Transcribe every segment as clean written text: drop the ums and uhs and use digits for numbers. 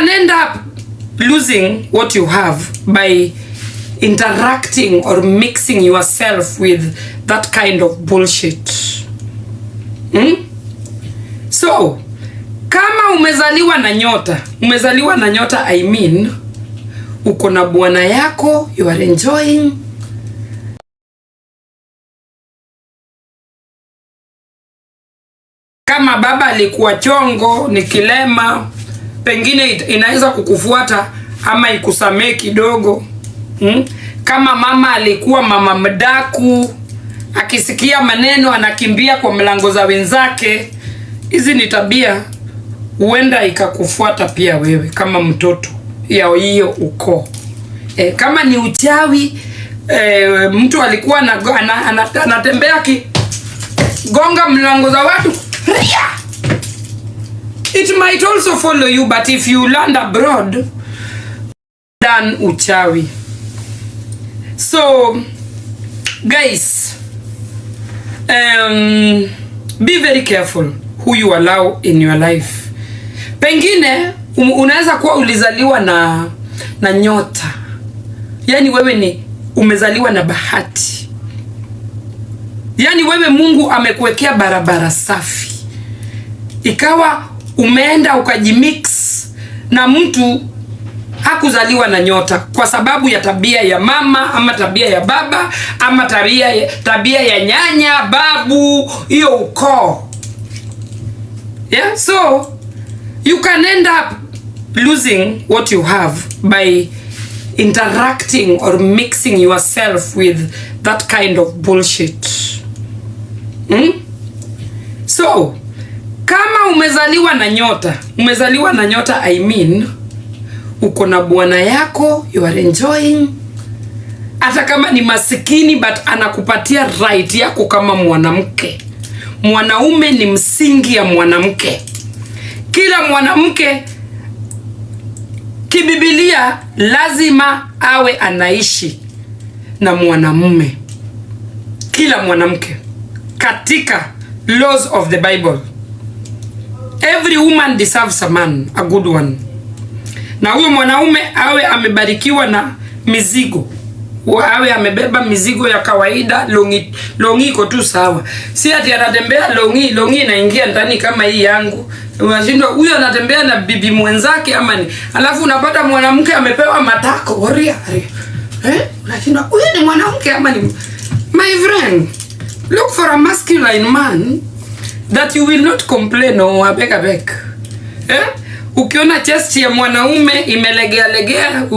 can end up losing what you have by interacting or mixing yourself with that kind of bullshit. So kama umezaliwa na nyota, I mean uko na bwana yako, you are enjoying. Kama baba alikuwa chongo, ni kilema, pengine inaweza kukufuata ama ikusamee kidogo. Kama mama alikuwa mama mdaku, akisikia maneno anakimbia kwa mlango za wenzake, hizi ni tabia huenda ikakufuata pia wewe kama mtoto ya hiyo uko. Kama ni uchawi, mtu alikuwa anatembea gonga mlango za watu, it might also follow you, but if you land abroad, then uchawi. So guys, be very careful who you allow in your life. Pengine unaweza kuwa ulizaliwa na nyota, yani wewe ni umezaliwa na bahati, yani wewe Mungu amekuwekea barabara safi, ikawa umeenda ukajimix na mtu hakuzaliwa na nyota kwa sababu ya tabia ya mama ama tabia ya baba ama tabia ya nyanya, babu, hiyo ukoo. Yeah, so you can end up losing what you have by interacting or mixing yourself with that kind of bullshit. So kama umezaliwa na nyota, I mean uko na bwana yako, you are enjoying. Hata kama ni masikini, but anakupatia right yako kama mwanamke. Mwanaume ni msingi ya mwanamke. Kila mwanamke kibibilia lazima awe anaishi na mwanamume. Kila mwanamke katika laws of the Bible. Every woman deserves a man, a good one. Na huyo mwanaume awe amebarikiwa na mizigo. Awe amebeba mizigo ya kawaida, longi iko tu sawa. Si ati anatembea longi inaingia ndani kama hii yangu. Unashindwa huyo anatembea na bibi mwenzake ama ni. Alafu unapata mwanamke amepewa matako, waria. Unashindwa huyo ni mwanamke ama ni. My friend, look for a masculine man that you will not complain or abeg. Ukiona chest ya mwanaume imelegea,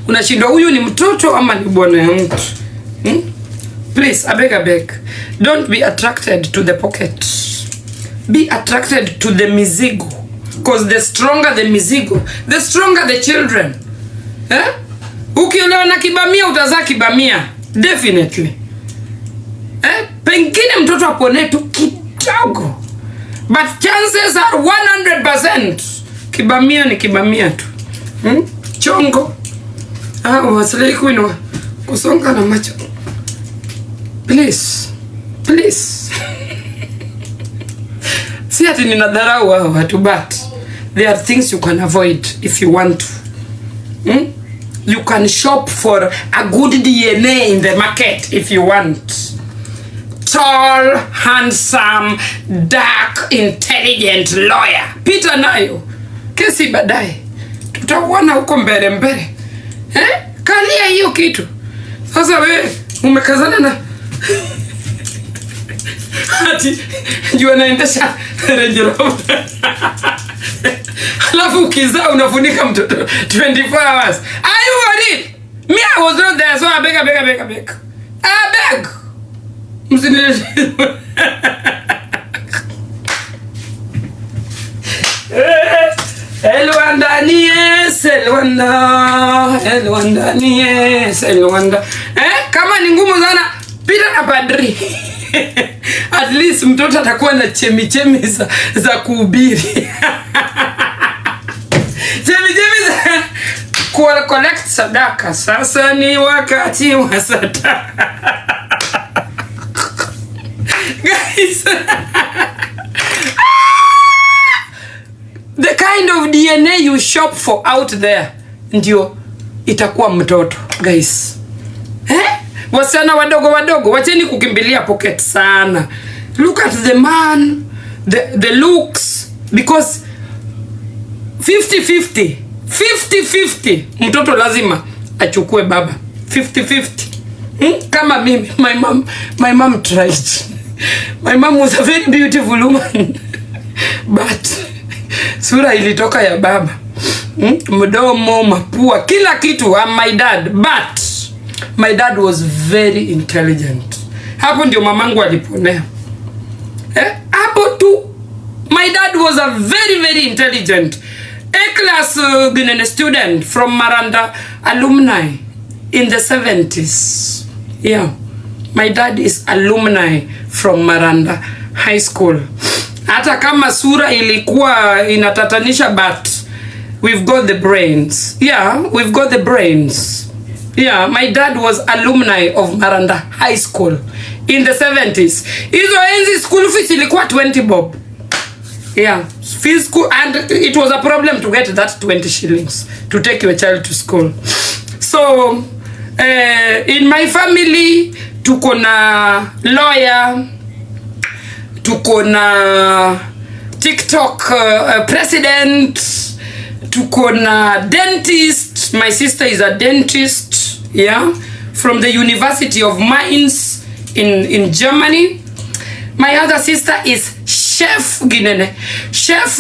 unashindwa huyu ni mtoto ama ni bwana ya mtu. Please, abeg. Don't be attracted to the pocket. Be attracted to the mizigo. Because the stronger the mizigo, the stronger the children. Ukiona kibamia utazaa kibamia. Definitely. Pengine mtoto apone tu kidogo. But chances are 100%. Kibamia ni kibamia tu. Chongo. Wasilei kuinua. Kusonga na macho. Please. Si ati ninadharau hao watu, but there are things you can avoid if you want to. You can shop for a good DNA in the market if you want. Tall, handsome, dark, intelligent lawyer. Pita nayo. Kesi baadaye. Tutaona huko mbele. Kalia hiyo kitu. Sasa wewe umekazana na ati jua naendesha Range Rover. Alafu ukizaa unafunika mtoto 24 hours. Are you worried? Me, I was not there, so I beg. I beg. Elwanda. Kama ni ngumu sana, pita na padri. At least mtoto atakuwa na chemichemi za kuhubiri. Chemichemi za collect sadaka. Sasa ni wakati wa sadaka. Guys. the kind of DNA you shop for out there ndio itakuwa mtoto, guys. Wasichana wadogo wacheni kukimbilia pocket sana. Look at the man, the looks, because 50-50 mtoto lazima achukue baba 50-50. Kama mimi, my mom tried. My mom was a very beautiful woman but sura ilitoka ya baba. Mdomo, mapua, kila kitu. My dad, but my dad was very intelligent. Hapo ndio mamangu aliponea. Hapo tu. My dad was a very intelligent A-class student from Maranda alumni in the 70s. Yeah. My dad is alumni from Maranda High School. Hata kama sura ilikuwa inatatanisha, but we've got the brains. Yeah, we've got the brains. Yeah, my dad was alumni of Maranda High School in the 70s. Hizo enzi school fees ilikuwa 20 bob. Yeah, fees school, and it was a problem to get that 20 shillings to take your child to school. So, in my family, tuko na lawyer, tuko na TikTok president, tuko na dentist. My sister is a dentist, yeah, from the University of Mainz in Germany. My other sister is chef Ginene. Chef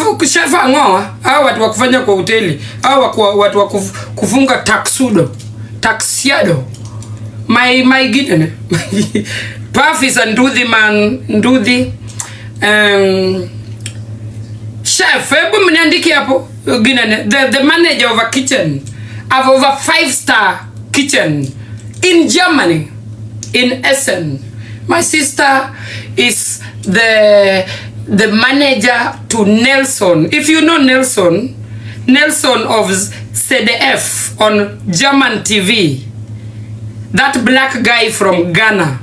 angoa. Hao watu wa kufanya kwa hoteli. Hao watu wa kufunga taxiado. My Ginene. Puff is a Nduthi. Chef, hebu mniandike hapo Ginene. The manager of a kitchen. Of over 5-star kitchen in Germany, in Essen. My sister is the manager to Nelson. If you know Nelson of CDF on German TV, that black guy from Ghana.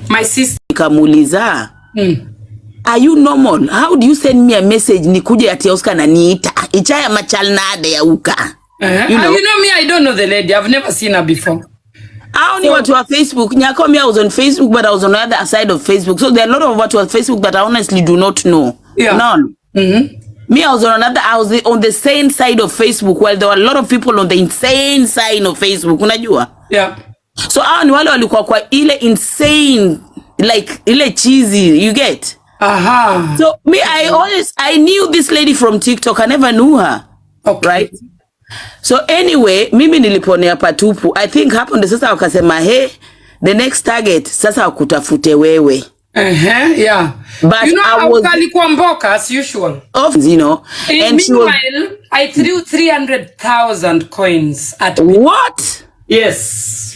My sister Kamuliza. Are you normal? How do you send me a message nikuje ati Oscar na niita? Ichaya machalnade ya uka. You know me, I don't know the lady. I've never seen her before. I only went to her Facebook. Nyako, me, I was on Facebook, but I was on the other side of Facebook. So there are a lot of what was Facebook that I honestly do not know. Yeah. None. Me, I was on the same side of Facebook, while there were a lot of people on the insane side of Facebook. Unajua? Yeah. So ni wale walikuwa kwa ile insane, like ile cheesy, you get? So me, I knew this lady from TikTok. I never knew her. Okay. Right? So anyway, mimi niliponea patupu. I think hapo ndio sasa wakasema, hey, the next target sasa wakutafute wewe. Yeah. But you know, I was mboka as usual. You know. And meanwhile, I threw 300,000 coins at me. What? Yes.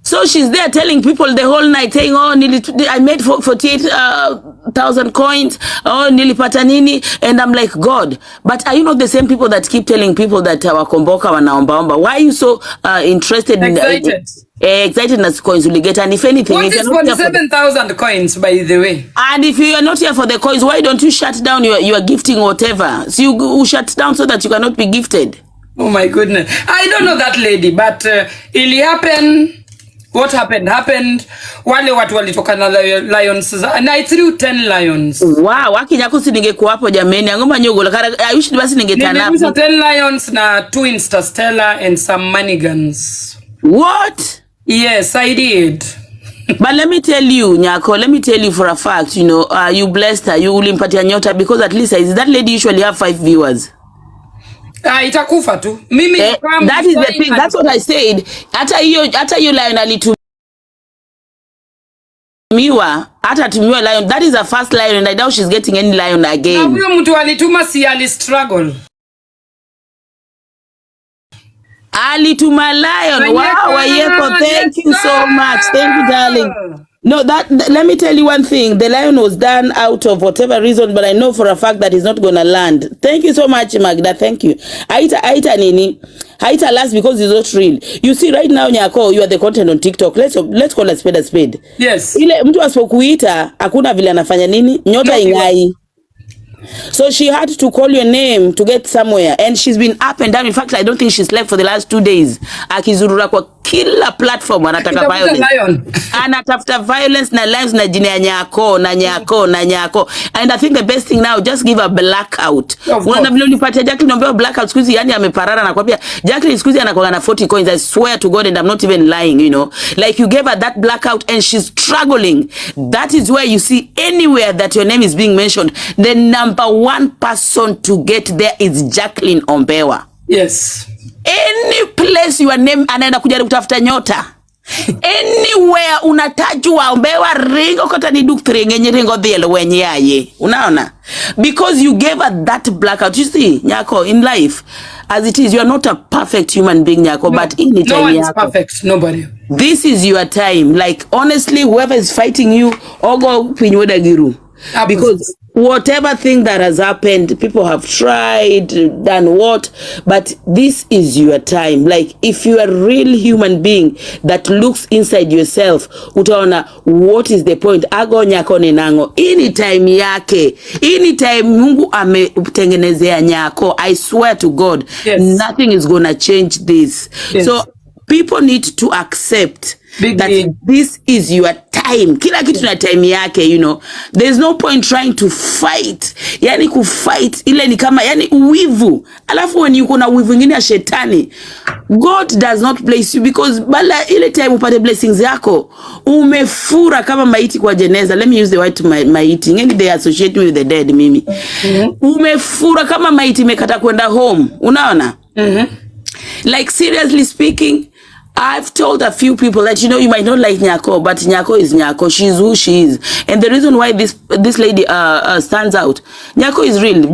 So she's there telling people the whole night, saying, oh, I made 48,000 coins. Oh, nilipata nini? And I'm like, God. But are you not the same people that keep telling people that wakomboka wanaomba? Why are you so interested excited? Excited as coins will get? And if anything, what is 47,000 coins, by the way? And if you are not here for the coins, why don't you shut down your gifting or whatever? So you shut down so that you cannot be gifted. Oh my goodness. I don't know that lady, but it happened. What happened. Wale watu walitoka na lions, and I threw 10 lions. Wow, Nyako si ningekuwa hapo jameni. Ngoma nyogo I wish basi ningetana hapo. 10 lions na 2 Instastellar and some money guns. What? Yes, I did. But let me tell you, Nyako, let me tell you for a fact, you know, you blessed her, you ulimpatia nyota, because at least that lady usually have 5 viewers. Itakufa tu. Mimi that is the thing. That's what I said. Hata hiyo lion tumiwa lion. That is the first lion, and I doubt she's getting any lion again. Na huyo mtu alituma si ali struggle. Alituma lion. Wow, Nyako, thank you so much. Thank you, darling. No, let me tell you one thing. The lion was done out of whatever reason, but I know for a fact that he's not gonna land. Thank you so much, Magda. Thank you. Haita nini? Haita last because it's not real. You see, right now, Nyako, you are the content on TikTok. Let's call a spade a spade. Yes. Ile mtu asipokuita, hakuna vile anafanya nini? Nyota ingai. So she had to call your name to get somewhere, and she's been up and down. In fact, I don't think she slept for the last 2 days. Akizurura kwa kila platform anataka violence. Anatafuta violence na lives na jina ya Nyako na Nyako na Nyako. And I think the best thing now, just give a blackout. Unaona vile unipatia Jacqueline naomba blackout siku hizi, yani ameparara na kwambia Jacqueline siku hizi anakuwa na 40 coins. I swear to God, and I'm not even lying, you know. Like you gave her that blackout and she's struggling. That is where you see anywhere that your name is being mentioned, the number one person to get there is Jacqueline Ombewa. Yes. Any place your name anaenda kujaribu kutafuta nyota. Anywhere unatajwa Ombewa ringo kota ni duktri ngenye ringo dhielo wenye yaye. Unaona? Because you gave her that blackout. You see, Nyako, in life, as it is, you are not a perfect human being, Nyako, but in it, no one is perfect. Nobody. This is your time. Like, honestly, whoever is fighting you, ogo pinyweda giru. Because whatever thing that has happened, people have tried, done what, but this is your time. Like, if you are a real human being that looks inside yourself, utaona, what is the point? Ago Nyako nenango. Ini time yake. Ini time Mungu ametengenezea Nyako. I swear to God, yes, nothing is gonna change this. Yes. So, people need to accept that this is your time. Kila kitu na time yake, you know. There's no point trying to fight. Yani kufight ile ni kama yani uwivu. Alafu when you na uwivu ingine ya shetani, God does not bless you because bala ile time upate blessings yako umefura kama maiti kwa jeneza. Let me use the word to maiti. Ngeni they associate me with the dead mimi. Umefura kama maiti imekata kwenda home. Unaona? Like seriously speaking, I've told a few people that, you know, you might not like Nyako, but Nyako is Nyako. She's who she is. And the reason why this lady stands out, Nyako is real.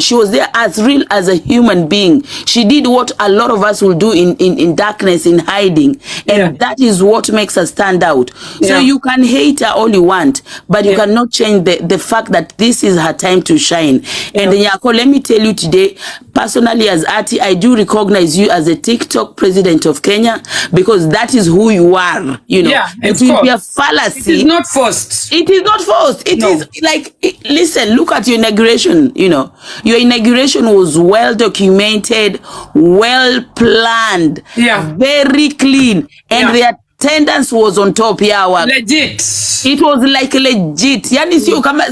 She was there as real as a human being. She did what a lot of us will do in darkness, in hiding. And that is what makes her stand out. So you can hate her all you want, but you cannot change the fact that this is her time to shine. And Nyako, let me tell you today, personally as Ati, I do recognize you as a TikTok president of Kenya, because that is who you are, you know. Yeah, it will be a fallacy. It is not forced. It is not forced. It is like, listen, look at your inauguration, you know. Your inauguration was well documented, well planned, very clean, and the attendance was on top. Legit. It was like legit. Yani sio kama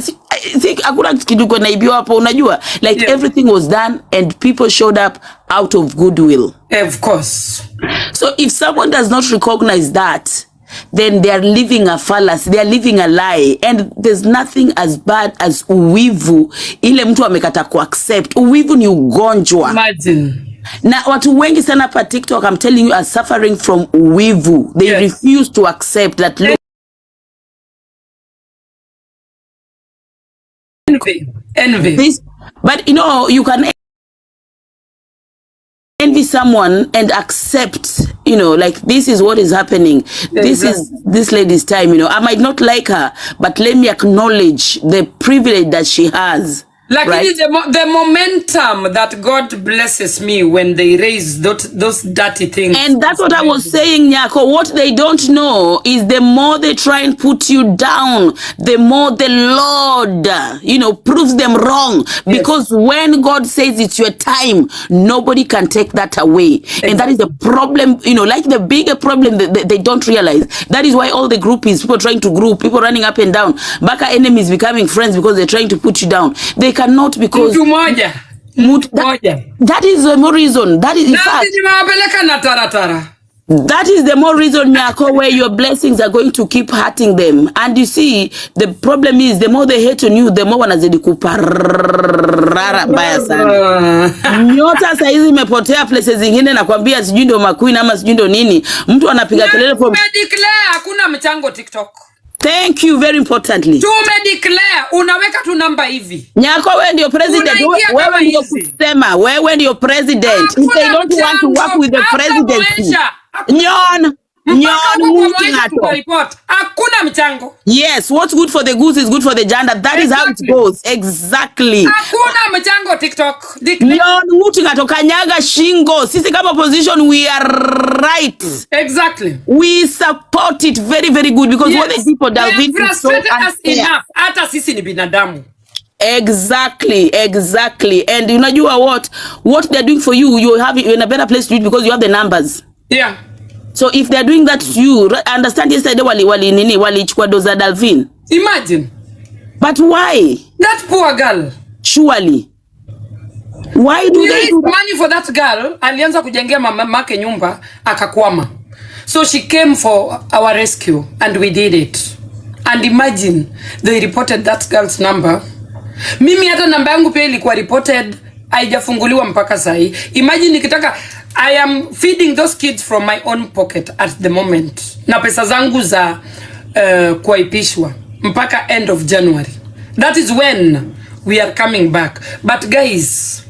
hakuna kitu kwa naibiwa hapo, unajua. Like everything was done and people showed up out of goodwill. Of course. So if someone does not recognize that, then they are living a fallacy, they are living a lie, and there's nothing as bad as uwivu. Ile mtu amekata ku accept. Uwivu ni ugonjwa. Imagine. Na watu wengi sana pa TikTok, I'm telling you, are suffering from uwivu. They refuse to accept that. Envy. This, but you know, you can envy someone and accept, you know, like this is what is happening. This is this lady's time, you know. I might not like her, but let me acknowledge the privilege that she has. Like the momentum that God blesses me when they raise those dirty things. And that's what I was saying, Nyako. What they don't know is the more they try and put you down, the more the Lord, you know, proves them wrong. Because when God says it's your time, nobody can take that away. Exactly. And that is the problem, you know, like the bigger problem that they don't realize. That is why all the groupies, people trying to group, people running up and down, Baka enemies becoming friends because they're trying to put you down. They cannot, because that is the more reason. That is in fact, that is the more reason, Nyako, where your blessings are going to keep hurting them. And you see, the problem is the more they hate on you, the more wanazidi kuparara baya sana. Nyota saizi imepotea places zingine na kwambia sijui ndio maqueen ama sijui ndio nini. Mtu anapiga kelele from declare hakuna mchango TikTok. Thank you very importantly. Declare, unaweka tu namba hivi. Nyako, wewe ndio president, wewe ndio kusema, wewe ndio president. If they don't want to work with the presidency, hakuna mchango. Yes, what's good for the goose is good for the gander. That is how it goes. Exactly. Hakuna mchango TikTok. Mtu ngatoka nyaga shingo. Sisi kama opposition, we are right. Exactly. We support it very, very good because what the people that win is so unfair. Hata sisi ni binadamu. Exactly. And unajua what they're doing for you, you're in a better place to do it because you have the numbers. Yeah. So if they're doing that to you, understand yesterday walichukua doza Dalvin. Imagine. But why? That poor girl. Surely. Why do they do money for that girl? Alianza kujengea mamake nyumba akakwama. So she came for our rescue and we did it. And imagine they reported that girl's number. Mimi hata namba yangu pia ilikuwa reported, haijafunguliwa mpaka sahi. Imagine nikitaka, I am feeding those kids from my own pocket at the moment. Na pesa zangu za kuaipishwa mpaka end of January. That is when we are coming back. But guys,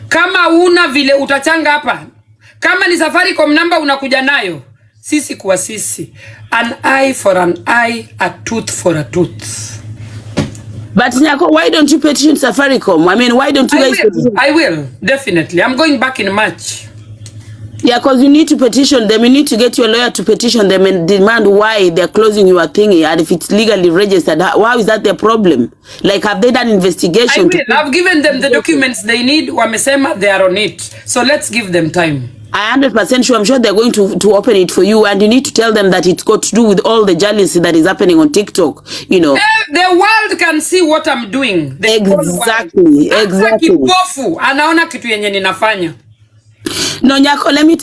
kama una vile utachanga hapa, kama ni Safaricom number unakuja nayo, sisi kwa sisi, an eye for an eye, a tooth for a tooth. But Nyako, why don't you petition Safaricom? I mean, why don't you guys petition? I will, definitely. I'm going back in March. Yeah, because you need to petition them. You need to get your lawyer to petition them and demand why they're closing your thingy, and if it's legally registered. How is that their problem? Like, have they done investigation? I will. I've given them the documents they need. Wamesema they are on it. So let's give them time. I 100% sure. I'm sure they're going to open it for you, and you need to tell them that it's got to do with all the jealousy that is happening on TikTok. You know, the world can see what I'm doing. Exactly. Kipofu anaona kitu yenye ninafanya. No, Nyako, let me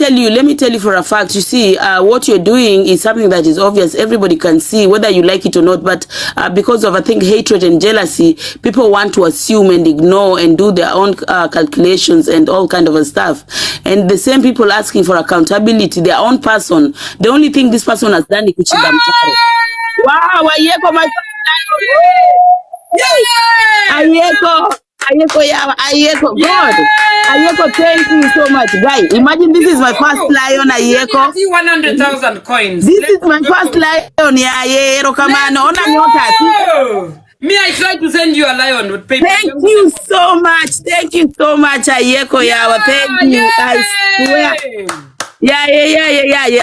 tell you for a fact. You see, what you're doing is something that is obvious. Everybody can see, whether you like it or not. But because of, I think, hatred and jealousy, people want to assume and ignore and do their own calculations and all kind of stuff. And the same people asking for accountability, their own person, the only thing this person has done is kuchimba mtaro. Wow, Nyako, my Nyako, God. Nyako, thank you so much. Guys, imagine this is my first lion, Nyako. 100,000 coins. This is my first lion, Nyako. Come on, ona nyota. Me, I tried to send you a lion with paper. Thank you so much. Nyako, yawa. Thank you. I swear. Yeah.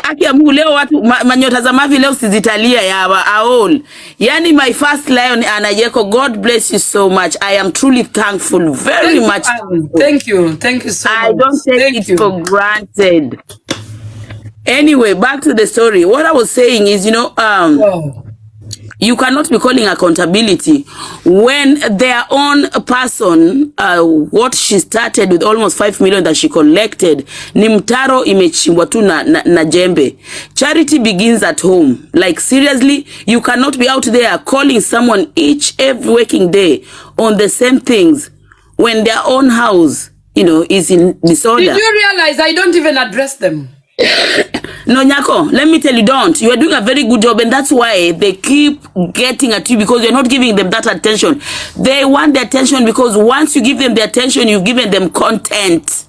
Aki ya Mungu leo watu manyota za mavi leo sizitalia yawa all. Yani my first lion Nyako, God bless you so much. I am truly thankful, very much. Thank you so much. I don't take it for granted. Anyway, back to the story. What I was saying is, you know, you cannot be calling accountability when their own person, what she started with almost 5 million that she collected, ni mtaro imechimbwa tu na jembe. Charity begins at home. Like, seriously, you cannot be out there calling someone every waking day on the same things when their own house, you know, is in disorder. Did you realize I don't even address them? No, Nyako, let me tell you, don't. You are doing a very good job, and that's why they keep getting at you, because you're not giving them that attention. They want the attention because once you give them the attention, you've given them content.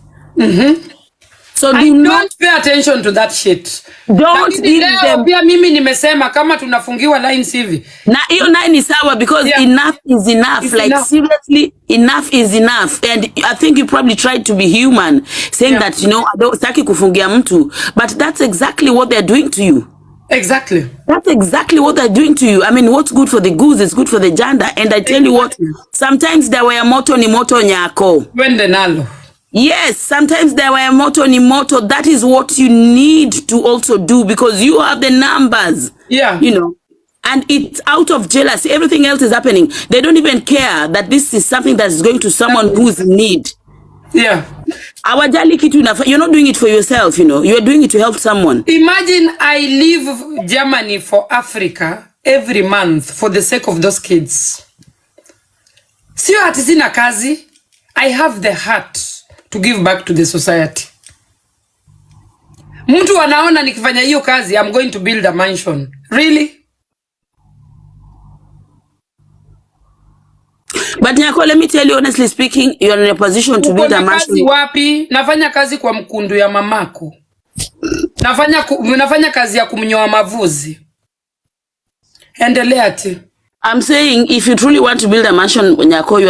So don't pay attention to that shit. Don't give them. Pia mimi nimesema kama tunafungiwa lines hivi. Na hiyo line is sawa, because enough is enough. It's like enough. Seriously, enough is enough. And I think you probably tried to be human, saying that, you know, I don't saki kufungia mtu, but that's exactly what they're doing to you. Exactly. That's exactly what they're doing to you. I mean, what's good for the goose is good for the janda. And I tell you what, sometimes there were moto ni moto Nyako. Wende nalo. Yes, sometimes there were moto ni moto. That is what you need to also do, because you have the numbers. Yeah. You know, and it's out of jealousy. Everything else is happening. They don't even care that this is something that is going to someone who's in need. Yeah. You're not doing it for yourself, you know. You're doing it to help someone. Imagine I leave Germany for Africa every month for the sake of those kids. Sio ati sina kazi. I have the heart to give back to the society. Mtu anaona nikifanya hiyo kazi, I'm going to build a mansion. Really? But Nyako, let me tell you honestly speaking, you're in a position to build a mansion. Kazi wapi? Nafanya kazi kwa mkundu ya mamako. Nafanya kazi ya kumnyoa mavuzi. Endelea ati. I'm saying, if you truly want to build a mansion, Nyako,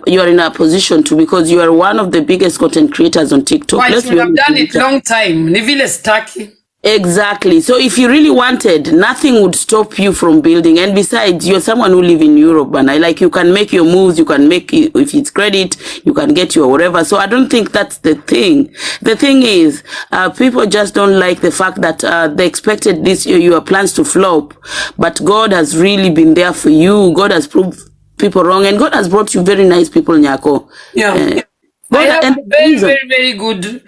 you are in a position to, because you are one of the biggest content creators on TikTok. I should have done it long time. Ni vile staki. Exactly. So if you really wanted, nothing would stop you from building. And besides, you're someone who live in Europe, and like you can make your moves, you can make it, if it's credit, you can get your whatever. So I don't think that's the thing. The thing is, people just don't like the fact that they expected this your plans to flop, but God has really been there for you. God has proved people wrong, and God has brought you very nice people, Nyako. Yeah. I have very good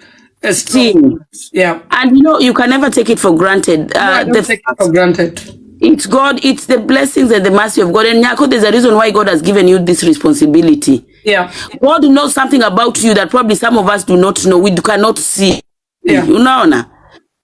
team. Yeah. And you can never take it for granted. No, I don't take it for granted. It's God, it's the blessings and the mercy of God. And Nyako, there's a reason why God has given you this responsibility. Yeah. God knows something about you that probably some of us do not know. We cannot see. Yeah. Unaona?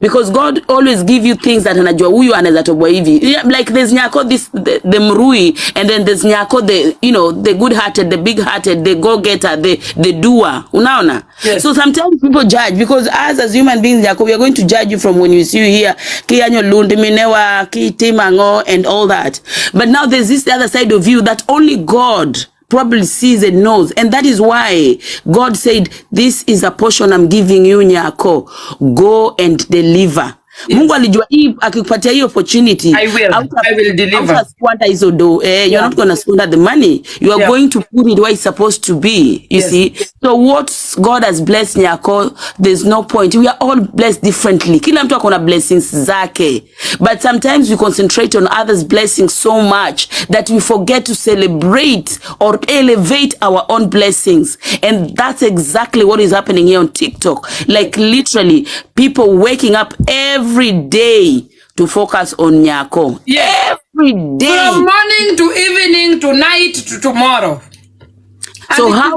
Because God always give you things that anajua huyu anaweza toboa hivi. Like there's Nyako, the mrui, and then there's Nyako, the good-hearted, the big-hearted, the go-getter, the doer. Unaona? Yes. So sometimes people judge, because us as human beings, Nyako, we are going to judge you from when you see you here, kianyo lundi minewa, kitimango, and all that. But now there's this other side of you that only God probably sees and knows, and that is why God said, this is a portion I'm giving you, Nyako, go and deliver. Yes. Mungu alijua akikupatia hii opportunity, I will deliver. Hizo do. You're not going to squander the money. You are going to put it where it's supposed to be. You see? So what God has blessed Nyako, there's no point. We are all blessed differently. Kila mtu akona blessings zake. But sometimes we concentrate on others' blessings so much that we forget to celebrate or elevate our own blessings. And that's exactly what is happening here on TikTok. Like literally, people waking up every day to focus on Nyako. Yeah. Every day. From morning to evening to night to tomorrow. So how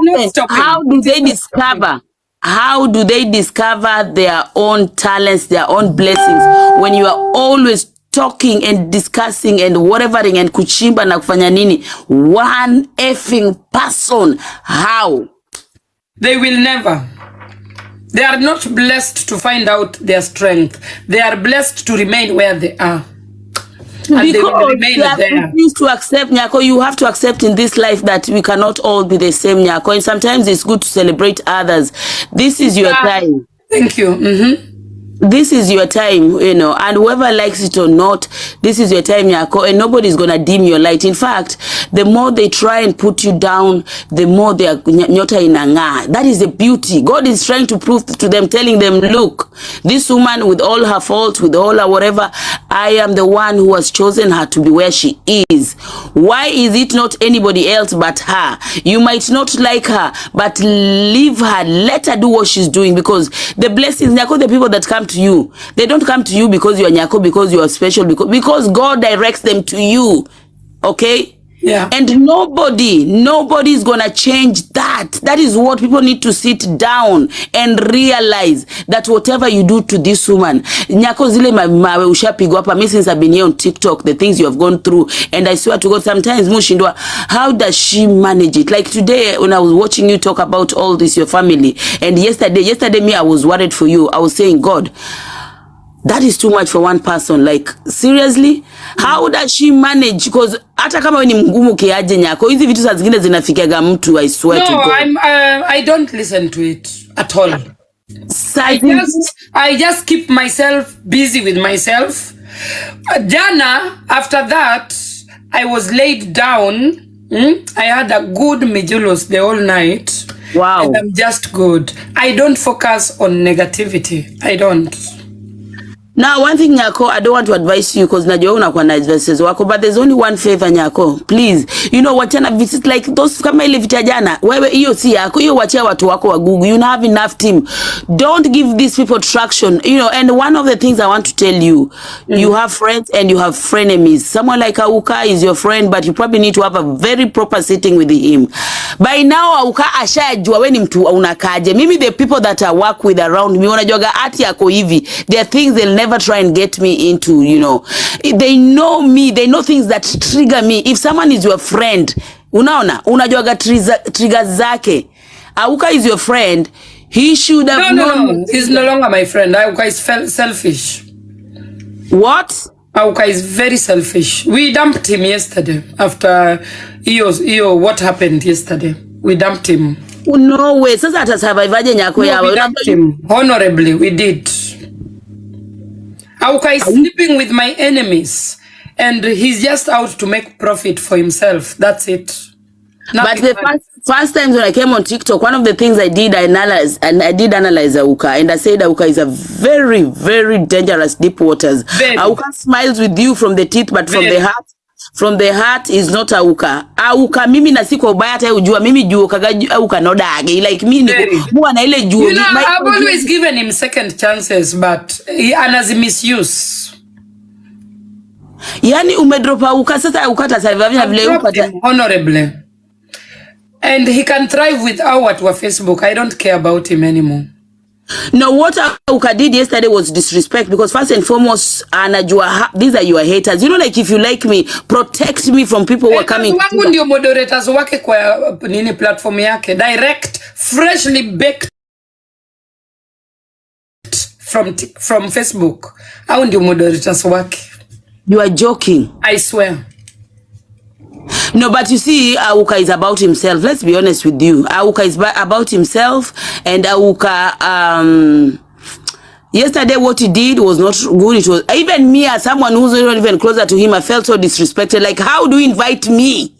do they discover? How do they discover their own talents, their own blessings, when you are always talking and discussing and whatevering and kuchimba na kufanya nini? One effing person. How? They will never. They are not blessed to find out their strength. They are blessed to remain where they are. And because they will remain there. To accept, Nyako, you have to accept in this life that we cannot all be the same, Nyako. And sometimes it's good to celebrate others. This is your time. Thank you. Mm-hmm. This is your time, and whoever likes it or not, this is your time, Nyako, and nobody's gonna dim your light. In fact, the more they try and put you down, the more they are nyota inanga. That is the beauty. God is trying to prove to them, telling them, look, this woman with all her faults, with all her whatever, I am the one who has chosen her to be where she is. Why is it not anybody else but her? You might not like her, but leave her, let her do what she's doing, because the blessings, Nyako, the people that come to you, they don't come to you because you are Nyako, because you are special, because God directs them to you. Okay? Yeah. And nobody's gonna change that. That is what people need to sit down and realize, that whatever you do to this woman, Nyako, zile mawe ushapigwa hapa. Me, since I've been here on TikTok, the things you have gone through, and I swear to God, sometimes mushindwa, how does she manage it? Like today, when I was watching you talk about all this, your family, and yesterday me, I was worried for you. I was saying, God, that is too much for one person. Like, seriously? How does she manage? Because hata kama we ni mgumu kiaje, Nyako, hizi vitu saa zingine zinafikiaga mtu, I swear to God. No, I don't listen to it at all. I just keep myself busy with myself. Jana, after that, I was laid down. I had a good medulos the whole night. Wow. And I'm just good. I don't focus on negativity. I don't. Now, one thing, Nyako, I don't want to advise you, because najua unakuwa na advices wako, but there's only one favor, Nyako. Please, wachana visit like those, kama ile vita jana, wewe hiyo si yako, hiyo wachia watu wako wa Google. You have enough team. Don't give these people traction. And one of the things I want to tell you, you have friends and you have frenemies. Someone like Auka is your friend, but you probably need to have a very proper sitting with him. By now, Auka ashajua we ni mtu unakaje. Mimi, the people that I work with around me, unajuaga ati yako hivi. There are things they'll never try and get me into, They know me. They know things that trigger me. If someone is your friend, unajuaga triggers zake. Auka is your friend. He should have known. No. He's no longer my friend. Auka is selfish. What? Auka is very selfish. We dumped him yesterday after what happened yesterday. We dumped him. No way. Sasa ata survive aje Nyako yawe? We dumped him honorably. We did. Auka is sleeping with my enemies, and he's just out to make profit for himself. That's it. But the first times when I came on TikTok, one of the things I did analyze Auka, and I said Auka is a very, very dangerous deep waters. Auka smiles with you from the teeth, but from the heart is not Auka. Auka mimi na siko ubaya hata ujua mimi juu kaga Auka no dage like mimi huwa na ile juu. You know, I've always given him second chances, but he anazi misuse. Yani umedropa Auka sasa Auka tasurvive na vile upata honorably. And he can thrive with our Facebook. I don't care about him anymore. No, what Auka did yesterday was disrespect, because first and foremost, anajua these are your haters. You know, like if you like me, protect me from people who are coming. Wangu ndio moderators wake kwa nini platform yake. Direct, freshly baked from Facebook. Au ndio moderators wake. You are joking. I swear. No, but you see, Auka is about himself. Let's be honest with you. Auka is about himself, and Auka, yesterday what he did was not good. It was even me, as someone who's not even closer to him, I felt so disrespected. Like, how do you invite me?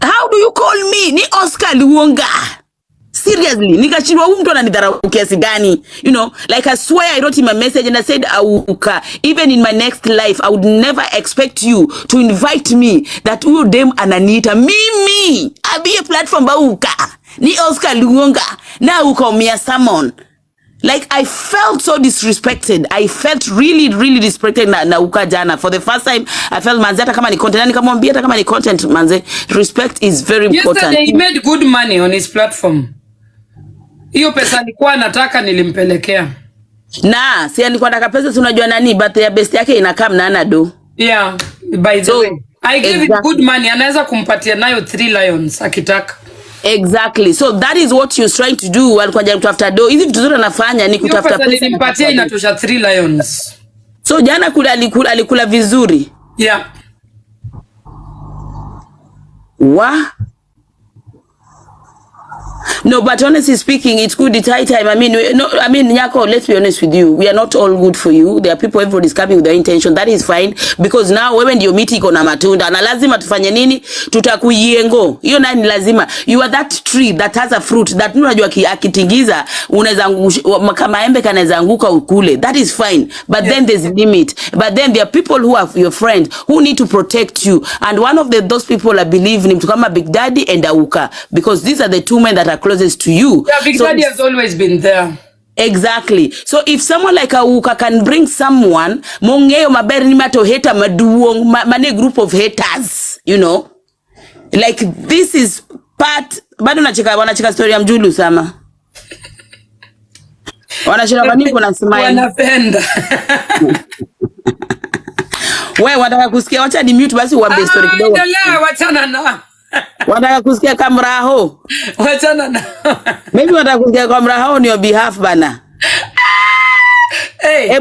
How do you call me? Ni Oscar Luonga. Seriously, nikashindwa huyu mtu ananidharau kiasi gani? You know, like I swear I wrote him a message and I said, Auka, even in my next life, I would never expect you to invite me that huyo dem ananiita mimi. Abi a platform Auka. Ni Oscar Luonga. Na ukaumia summon. Like, I felt so disrespected. I felt really, really disrespected na Auka jana. For the first time, I felt manze hata kama ni content. Nikamwambia hata kama ni content, manze, respect is very important. Yesterday he made good money on his platform. Hiyo pesa alikuwa anataka nilimpelekea. Na, si alikuwa anataka pesa, si unajua nani, but ya best yake inakaa mnana do. Yeah, by the way. I gave him good money. Anaweza kumpatia nayo 3 lions akitaka. Exactly. So that is what you're trying to do. Alikuwa anajaribu kutafuta do. Hizi vitu zote anafanya ni kutafuta pesa. Nilimpatia inatosha 3 lions. So jana alikula vizuri. Yeah. No, but honestly speaking, it's good. It's high time. I mean, Nyako, let's be honest with you. We are not all good for you. There are people, everybody's coming with their intention. That is fine. Because now, wewe ndio miti iko na matunda. Na lazima tufanye nini? Tutakuyengo. Hiyo nani lazima. You are that tree that has a fruit. That unajua akitingiza, unaweza kama embe kanaweza anguka ukule. That is fine. But then there's a limit. But then there are people who are your friend who need to protect you. And one of those people I believe in, to kama Big Daddy and Auka. Because these are the two men that are closest to you. Yeah, Big Daddy has always been there. Exactly. So if someone like Auka can bring someone, mongeyo maberi ni mato hater maduong, mane group of haters, you know, like this is part. Bado wanacheka story ya Mjulu sama. Wanacheka kwa nini kuna smile? Wanapenda. Wewe wataka kusikia, wacha ni mute basi uambie story kidogo. Endelea, wachana na. Wataka kusikia kamraho? Wachana na. Maybe wataka kusikia kamraho on your behalf bana. Hey.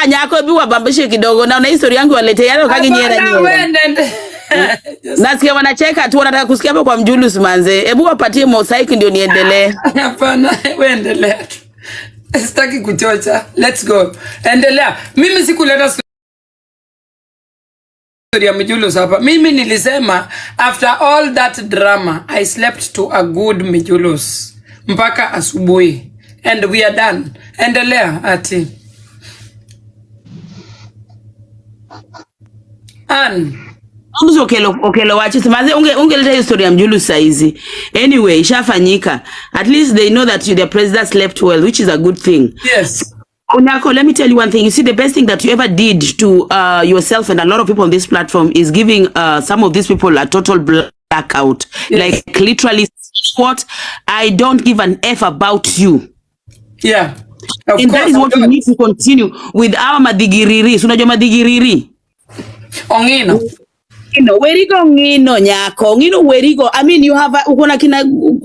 Nyako hebu wabambishe kidogo na una history yangu walete yale kagi nyera nyera. Nasikia wanacheka tu, wanataka kusikia hapo kwa Mjulu manze. Hebu wapatie mosaic ndio niendelee. Hapana, wewe endelea. Sitaki kuchocha. Let's go. Endelea. Mimi sikuleta story ya Mjulu hapa. Mimi nilisema after all that drama, I slept to a good Mjulus mpaka asubuhi. And we are done. Endelea ati. Okelo wachi simaze ungeleta history ya Mjulu saizi. Anyway, ishafanyika. At least they know that the president slept well, which is a good thing. Yes. Nyako, let me tell you one thing. You see, the best thing that you ever did to yourself and a lot of people on this platform is giving some of these people a total blackout. Yes. Like literally, what? I don't give an F about you. Yeah. Of and that is what we need to continue with our madigiriri. Unajua madigiriri? Ongino. Where you go, Nyako? Where you go? I mean, you have ukona kina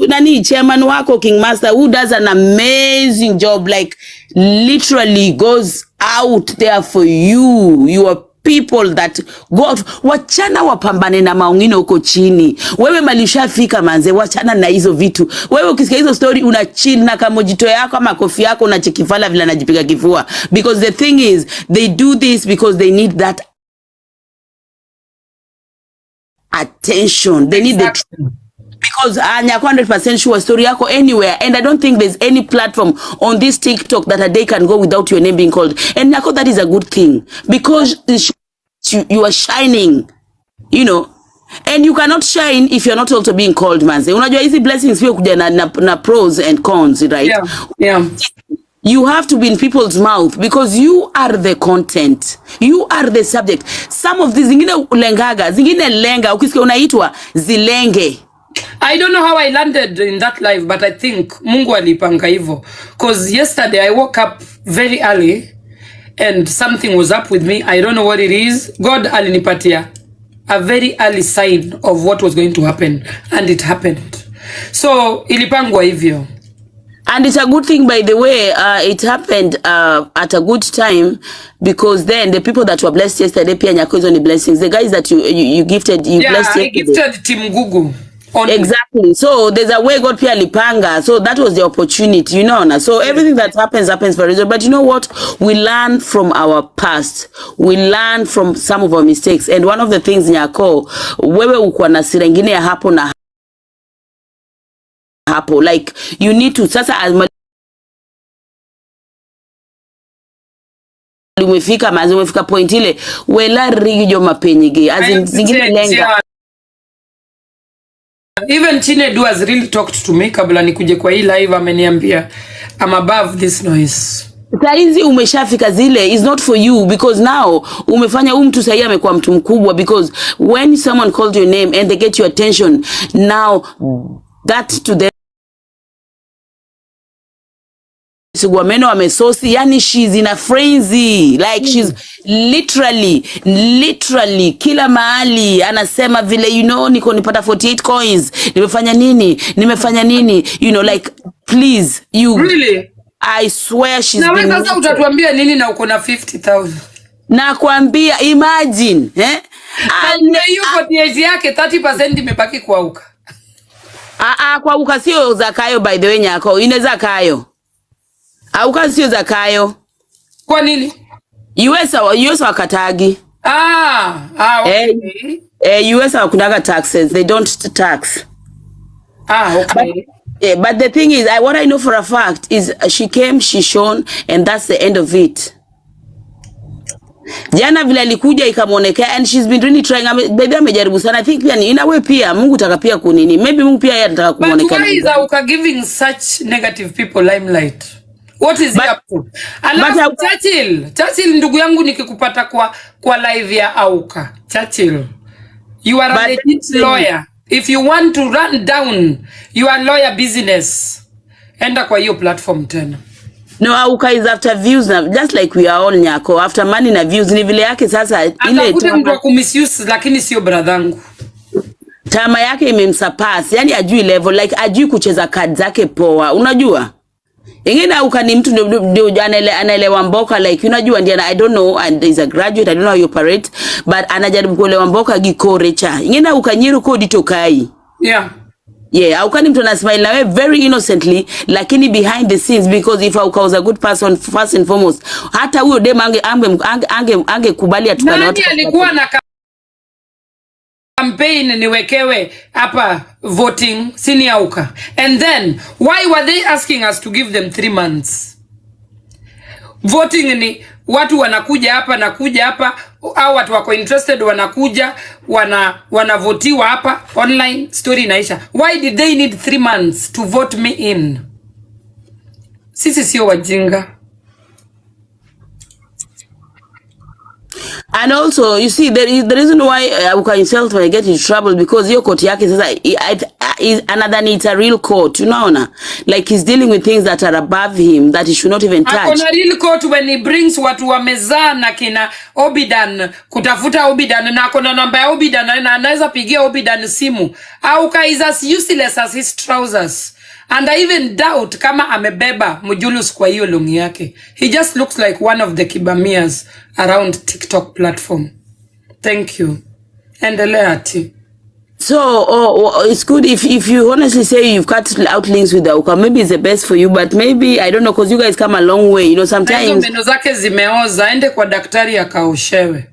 nani chairman wako King Master who does an amazing job. Like literally goes out there for you. You are people that go out. Wachana wapambane na maungine huko chini. Wewe malishafika manze, wachana na hizo vitu. Wewe ukisikia hizo story una chill na kamojito yako ama kofi yako unachekifala vile anajipiga kifua. Because the thing is, they do this because they need that attention. They need the because Nyako 100% sure story yako anywhere, and I don't think there's any platform on this TikTok that a day can go without your name being called. And Nyako, that is a good thing because you are shining, you know, and you cannot shine if you're not also being called, manze. Unajua hizi blessings pia kuja na pros and cons, right? Yeah. You have to be in people's mouth because you are the content. You are the subject. Some of these zingine lengaga, zingine lenga, ukisikia unaitwa zilenge. I don't know how I landed in that life, but I think Mungu alipanga hivyo. Because yesterday I woke up very early and something was up with me. I don't know what it is. God alinipatia a very early sign of what was going to happen, and it happened. So ilipangwa hivyo. And it's a good thing, by the way, it happened at a good time, because then the people that were blessed yesterday, pia Nyako is only blessings. The guys that you gifted, blessed yesterday. I gifted Team Gugu. Exactly. So there's a way God pia lipanga. So that was the opportunity, you know. So everything that happens for a reason. But you know what? We learn from our past. We learn from some of our mistakes. And one of the things, Nyako, wewe uko na sira ingine ya hapo na hapo. Like, you need to, sasa as umefika point ile, wela rigijo mapenyige. As in, zingine lenga. Even Chinedu has really talked to me kabla nikuje kwa hii live, ameniambia I'm above this noise. Saizi umeshafika zile is not for you, because now umefanya mtu sahi amekuwa mtu mkubwa, because when someone called your name and they get your attention, now that to them Sigwameno amesosi, yani she's in a frenzy, like she's literally kila mahali anasema vile, you know, niko nipata 48 coins, nimefanya nini, you know, like, please, you really, I swear she's na wewe sasa utatuambia nini na uko na 50,000? Na kuambia, imagine na hiyo 48 yake 30% imebaki kwa uka. Kwa uka sio zakayo, by the way, Nyako inaweza kayo auka sio zakayo. Kwa nini? US wakatagi. Okay. US hakunaga taxes. They don't tax. Okay. But the thing is, what I know for a fact is she came, she shone, and that's the end of it. Jana vile alikuja ikamoneka, and she's been really trying. Baby amejaribu sana. I think pia in a way pia Mungu taka pia kunini. Maybe Mungu pia anataka kumoneka. But why is Auka giving such negative people limelight? What is he up to? Alafu Churchill ndugu yangu, nikikupata kwa live ya Auka. Churchill, you are a legit lawyer. If you want to run down your lawyer business, enda kwa hiyo platform tena. No, Auka is after views now, just like we are all, Nyako. After money na views, ni vile yake sasa ile mtu wa kumisuse, lakini sio bradhangu. Tama yake imemsurpass, yani ajui level, like ajui kucheza card zake poa, unajua? Ingine Auka ni mtu ndio anaelewa mboka, like, unajua, ndio, I don't know, and is a graduate, I don't know how you operate, but anajaribu kuelewa mboka gikorecha. Ingine Auka nyiru kodi tokai. Yeah, Auka ni mtu na smile na we very innocently, lakini behind the scenes, because if Auka was a good person first and foremost, hata huyo dem ange kubali atukane watu. Nani alikuwa na campaign niwekewe hapa voting sini Auka? And then why were they asking us to give them 3 months? Voting ni watu wanakuja hapa au watu wako interested wanakuja wanavotiwa hapa online, story inaisha. Why did they need 3 months to vote me in? Sisi sio wajinga. And also, you see, the reason why Auka himself when I get in trouble, because your court yake sasa is another, it's a real court, you know, like he's dealing with things that are above him that he should not even touch. Akona real court when he brings watu wamezaa na kina Obidan, kutafuta Obidan, na akona namba ya Obidan, na anaweza pigia Obidan simu. Auka is as useless as his trousers. And I even doubt kama amebeba mujulus kwa hiyo longi yake. He just looks like one of the kibamias around TikTok platform. Thank you. Endelea ati. So it's good if you honestly say you've cut out links with the Uka, maybe it's the best for you, but maybe I don't know, because you guys come a long way, you know, sometimes meno zake zimeoza, ende kwa daktari akaoshewe.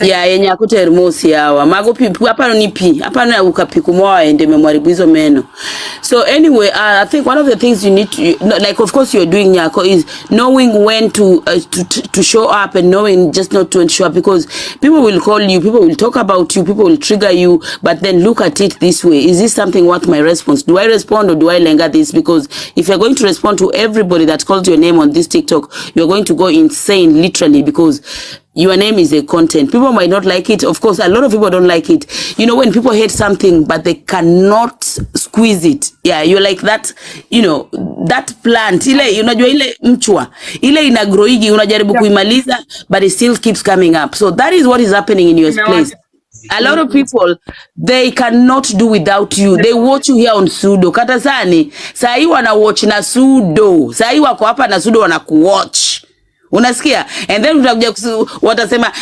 Yeah, yenye akutermosi hawa mago pipu hapa ni pi hapa na ukapiku moa ende memwaribu hizo meno. So anyway, I think one of the things you need to, like, of course you're doing, Nyako, is knowing when to show up, and knowing just not to show up, because people will call you, people will talk about you, people will trigger you, but then look at it this way: is this something worth my response? Do I respond, or do I linger this? Because if you're going to respond to everybody that calls your name on this TikTok, you're going to go insane, literally, because your name is a content. People might not like it. Of course, a lot of people don't like it. You know, when people hate something, but they cannot squeeze it. Yeah, you're like that, you know, that plant. Ile, unajua ile mchwa. Ile inagroigi, unajaribu kuimaliza, but it still keeps coming up. So that is what is happening in your place. A lot of people, they cannot do without you. They watch you here on Sudo. Katasani, sahi wana watch na Sudo. Sahi wako hapa na Sudo wana kuwatch. Unasikia? And then watasema,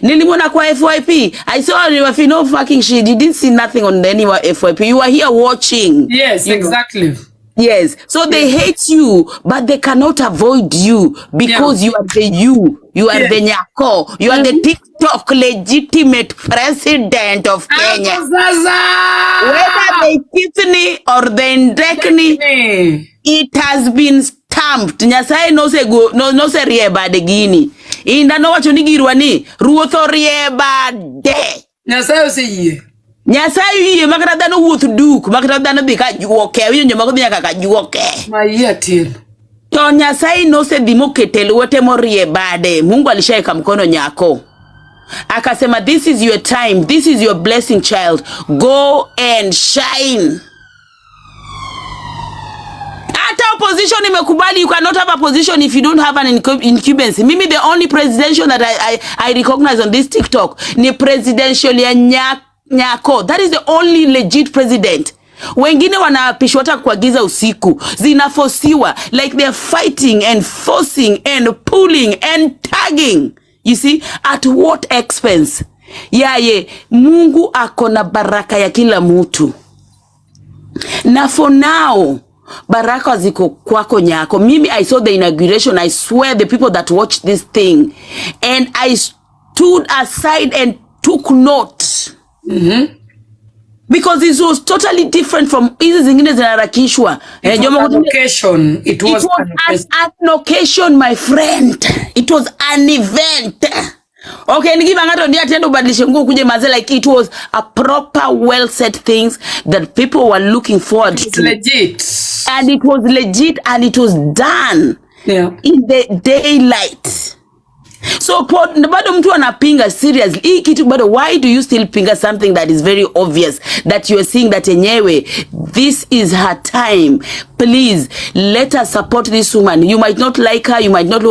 nilimwona kwa FYP. I saw you if you know fucking shit. You didn't see nothing on any FYP. You are here watching. Yes, exactly. Yes. So they hate you, but they cannot avoid you because you are the you. You are the Nyako. You are the TikTok legitimate president of Kenya. Whether they Tiffany or they Ndekni, it has been stamped. Nyasaye no se rieba de gini. Inda no wacho ni girwa ni ruotho rieba de. Nyasaye se yie. Nyasaye yie makata dhano wuoth duk, makata dhano dhi ka juoke, winjo mako dhi nyaka ka juoke. Ma yie tin. To Nyasaye no se dhi mokete lwete morieba de. Mungu alishaika mkono Nyako. Akasema, this is your time, this is your blessing, child. Go and shine. Opposition imekubali, you cannot have a position if you don't have an incumbency. Mimi the only presidential that I recognize on this TikTok ni presidential ya Nyako. That is the only legit president. Wengine wanaapishwa hata kuagiza usiku, zinafosiwa, like they're fighting and forcing and pulling and tagging. You see, at what expense? Yaye, Mungu akona baraka ya kila mtu. Na for now, baraka ziko kwako Nyako. Mimi, I saw the inauguration. I swear the people that watched this thing, and I stood aside and took note. Because this was totally different from hizi zingine zinarakishwa. It was an occasion. It was an occasion, my friend. It was an event. Okay, nikiba ngato ndia tendo badilishe nguo kuje maze, like it was a proper, well set things that people were looking forward to. It was legit. And it was legit, and it was done in the daylight. So bado mtu anapinga seriously. Hii kitu bado, why do you still pinga something that is very obvious that you are seeing that enyewe this is her time? Please let us support this woman. You might not like her, you might not